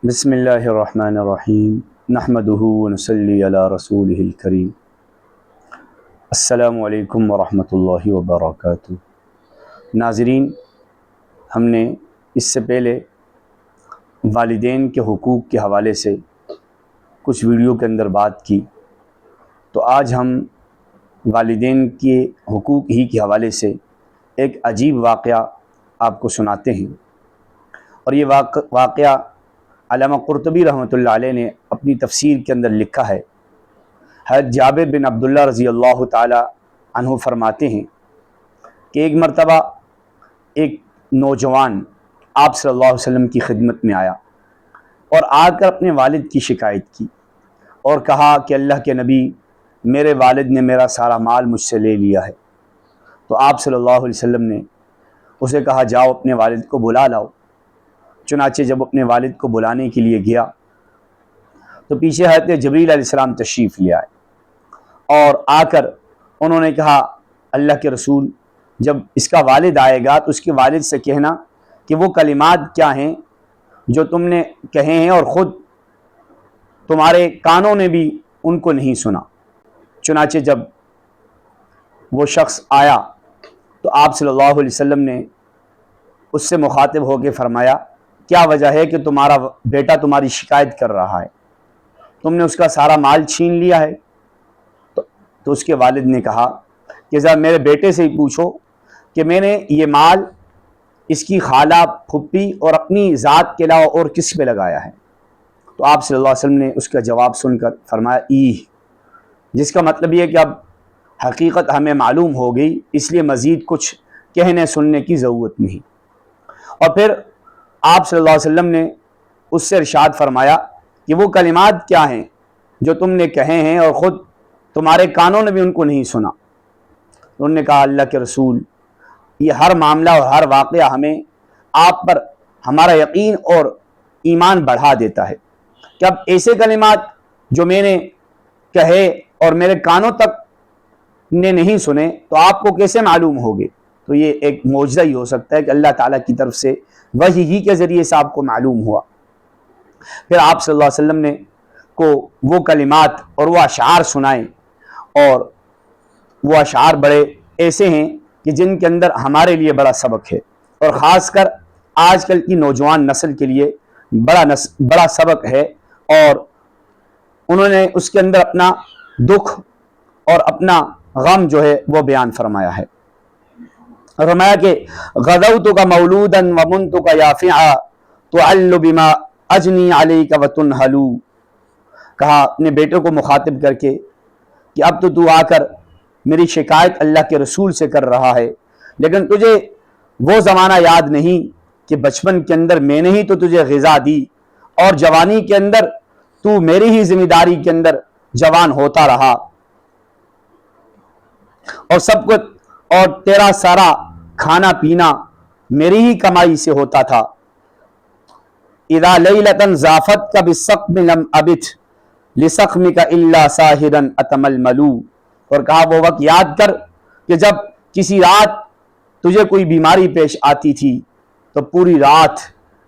بسم اللہ الرحمن الرحیم نحمدہ ونصلی علی رسولہ الکریم۔ السلام علیکم ورحمۃ اللہ وبرکاتہ۔ ناظرین، ہم نے اس سے پہلے والدین کے حقوق کے حوالے سے کچھ ویڈیو کے اندر بات کی، تو آج ہم والدین کے حقوق ہی کے حوالے سے ایک عجیب واقعہ آپ کو سناتے ہیں، اور یہ واقعہ علامہ قرطبی رحمۃ اللہ علیہ نے اپنی تفسیر کے اندر لکھا ہے۔ حضرت جابر بن عبداللہ رضی اللہ تعالی عنہ فرماتے ہیں کہ ایک مرتبہ ایک نوجوان آپ صلی اللہ علیہ وسلم کی خدمت میں آیا اور آ کر اپنے والد کی شکایت کی اور کہا کہ اللہ کے نبی، میرے والد نے میرا سارا مال مجھ سے لے لیا ہے۔ تو آپ صلی اللہ علیہ وسلم نے اسے کہا، جاؤ اپنے والد کو بلا لاؤ۔ چنانچہ جب اپنے والد کو بلانے کے لیے گیا تو پیچھے حضرت جبریل علیہ السلام تشریف لے آئے اور آ کر انہوں نے کہا، اللہ کے رسول، جب اس کا والد آئے گا تو اس کے والد سے کہنا کہ وہ کلمات کیا ہیں جو تم نے کہے ہیں اور خود تمہارے کانوں نے بھی ان کو نہیں سنا۔ چنانچہ جب وہ شخص آیا تو آپ صلی اللہ علیہ وسلم نے اس سے مخاطب ہو کے فرمایا، کیا وجہ ہے کہ تمہارا بیٹا تمہاری شکایت کر رہا ہے؟ تم نے اس کا سارا مال چھین لیا ہے؟ تو اس کے والد نے کہا کہ ذرا میرے بیٹے سے ہی پوچھو کہ میں نے یہ مال اس کی خالہ، پھپھی اور اپنی ذات کے علاوہ اور کس پہ لگایا ہے؟ تو آپ صلی اللہ علیہ وسلم نے اس کا جواب سن کر فرمایا، جس کا مطلب یہ ہے کہ اب حقیقت ہمیں معلوم ہو گئی، اس لیے مزید کچھ کہنے سننے کی ضرورت نہیں۔ اور پھر آپ صلی اللہ علیہ وسلم نے اس سے ارشاد فرمایا کہ وہ کلمات کیا ہیں جو تم نے کہے ہیں اور خود تمہارے کانوں نے بھی ان کو نہیں سنا؟ انہوں نے کہا، اللہ کے رسول، یہ ہر معاملہ اور ہر واقعہ ہمیں آپ پر ہمارا یقین اور ایمان بڑھا دیتا ہے کہ اب ایسے کلمات جو میں نے کہے اور میرے کانوں تک نے نہیں سنے تو آپ کو کیسے معلوم ہوگے؟ تو یہ ایک معجزہ ہی ہو سکتا ہے کہ اللہ تعالیٰ کی طرف سے وحی ہی کے ذریعے سے آپ کو معلوم ہوا۔ پھر آپ صلی اللہ علیہ وسلم نے کو وہ کلمات اور وہ اشعار سنائے، اور وہ اشعار بڑے ایسے ہیں کہ جن کے اندر ہمارے لیے بڑا سبق ہے، اور خاص کر آج کل کی نوجوان نسل کے لیے بڑا سبق ہے، اور انہوں نے اس کے اندر اپنا دکھ اور اپنا غم جو ہے وہ بیان فرمایا ہے۔ فرمایا کہ غدوتک مولودا ومنتک یافعا تعل بما اجنی علیک وتنحل، کہا اپنے بیٹے کو مخاطب کر کے کہ اب تو آ کر میری شکایت اللہ کے رسول سے کر رہا ہے، لیکن تجھے وہ زمانہ یاد نہیں کہ بچپن کے اندر میں نے ہی تو تجھے غذا دی، اور جوانی کے اندر تو میری ہی ذمہ داری کے اندر جوان ہوتا رہا، اور سب کچھ اور تیرا سارا کھانا پینا میری ہی کمائی سے ہوتا تھا۔ اذا لیلۃ ضافت بالسقم لم ابت لسقمک الا ساہرا اتململ، اور کہا وہ وقت یاد کر کہ جب کسی رات تجھے کوئی بیماری پیش آتی تھی تو پوری رات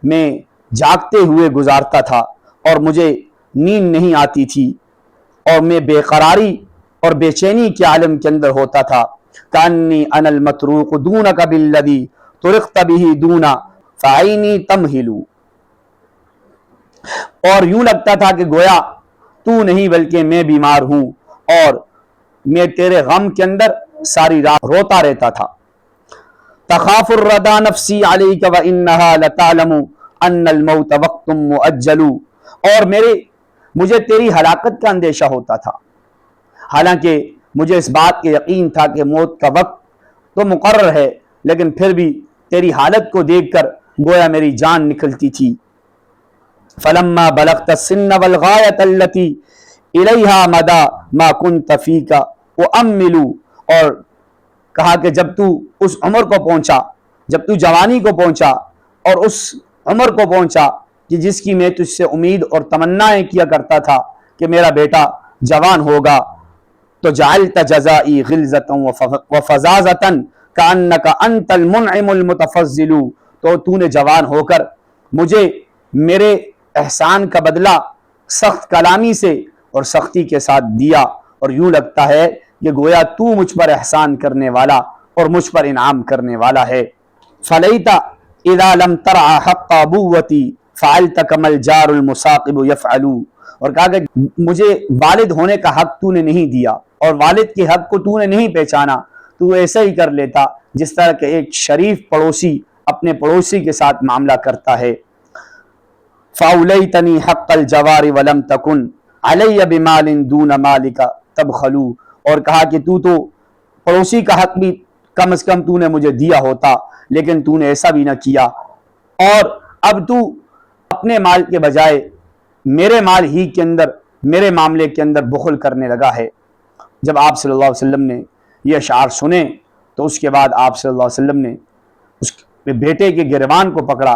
میں جاگتے ہوئے گزارتا تھا اور مجھے نیند نہیں آتی تھی، اور میں بے قراری اور بے چینی کے عالم کے اندر ہوتا تھا۔ کانی انا المتروک دونک بالذی طرقت به دونا فعینی تمہل، اور یوں لگتا تھا کہ گویا تو نہیں بلکہ میں بیمار ہوں، اور میں تیرے غم کے اندر ساری رات روتا رہتا تھا۔ تخاف الردى نفسی علیک وانها لتعلم ان الموت وقت مؤجل، اور مجھے تیری ہلاکت کا اندیشہ ہوتا تھا، حالانکہ مجھے اس بات کے یقین تھا کہ موت کا وقت تو مقرر ہے، لیکن پھر بھی تیری حالت کو دیکھ کر گویا میری جان نکلتی تھی۔ فلما بلغت السن والغایۃ التي الیہا مدى ما كنت فیک اؤمل، اور کہا کہ جب تو اس عمر کو پہنچا، جب تو جوانی کو پہنچا اور اس عمر کو پہنچا کہ جس کی میں تجھ سے امید اور تمنائیں کیا کرتا تھا کہ میرا بیٹا جوان ہوگا، تو جعلت جزائی غلظۃ وفظاظۃ کأنک انت المنعم المتفضل، تو نے جوان ہو کر مجھے میرے احسان کا بدلہ سخت کلامی سے اور سختی کے ساتھ دیا، اور یوں لگتا ہے کہ گویا تو مجھ پر احسان کرنے والا اور مجھ پر انعام کرنے والا ہے۔ فلیت اذا لم ترع حق ابوتی فعلت کما الجار المثاقب یفعل، اور کہا کہ مجھے والد ہونے کا حق تو نے نہیں دیا اور والد کے حق کو تو نے نہیں پہچانا، تو ایسا ہی کر لیتا جس طرح کہ ایک شریف پڑوسی اپنے پڑوسی کے ساتھ معاملہ کرتا ہے۔ فَأَوْلَيْتَنِي حَقَّ الْجَوَارِ وَلَمْ تَكُنْ عَلَيَّ بِمَالٍ دُونَ مَالِكَ تَبْخَلُ، اور کہا کہ تو پڑوسی کا حق بھی کم از کم تو نے مجھے دیا ہوتا، لیکن تو نے ایسا بھی نہ کیا، اور اب تو اپنے مال کے بجائے میرے مال ہی کے اندر، میرے معاملے کے اندر بخل کرنے لگا ہے۔ جب آپ صلی اللہ علیہ وسلم نے یہ اشعار سنے تو اس کے بعد آپ صلی اللہ علیہ وسلم نے اس بیٹے کے گریبان کو پکڑا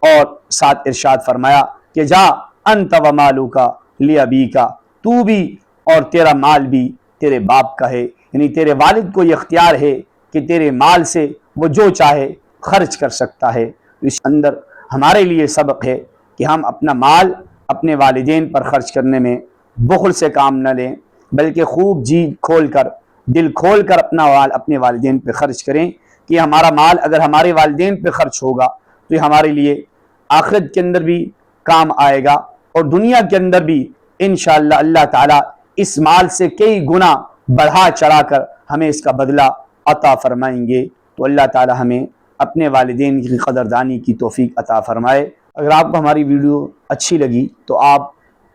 اور ساتھ ارشاد فرمایا کہ جا انت و مالک لابیک، تو بھی اور تیرا مال بھی تیرے باپ کا ہے، یعنی تیرے والد کو یہ اختیار ہے کہ تیرے مال سے وہ جو چاہے خرچ کر سکتا ہے۔ اس اندر ہمارے لیے سبق ہے کہ ہم اپنا مال اپنے والدین پر خرچ کرنے میں بخل سے کام نہ لیں، بلکہ خوب جی کھول کر، دل کھول کر اپنا مال اپنے والدین پہ خرچ کریں، کہ ہمارا مال اگر ہمارے والدین پہ خرچ ہوگا تو یہ ہمارے لیے آخرت کے اندر بھی کام آئے گا، اور دنیا کے اندر بھی انشاءاللہ اللہ تعالیٰ اس مال سے کئی گنا بڑھا چڑھا کر ہمیں اس کا بدلہ عطا فرمائیں گے۔ تو اللہ تعالیٰ ہمیں اپنے والدین کی قدردانی کی توفیق عطا فرمائے۔ اگر آپ کو ہماری ویڈیو اچھی لگی تو آپ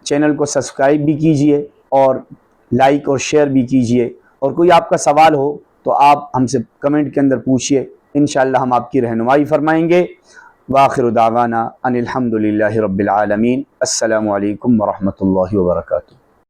چینل کو سبسکرائب بھی کیجئے اور لائک اور شیئر بھی کیجئے، اور کوئی آپ کا سوال ہو تو آپ ہم سے کمنٹ کے اندر پوچھئے، انشاءاللہ ہم آپ کی رہنمائی فرمائیں گے۔ وآخر دعوانا ان الحمد للہ رب العالمین۔ السلام علیکم ورحمۃ اللہ وبرکاتہ۔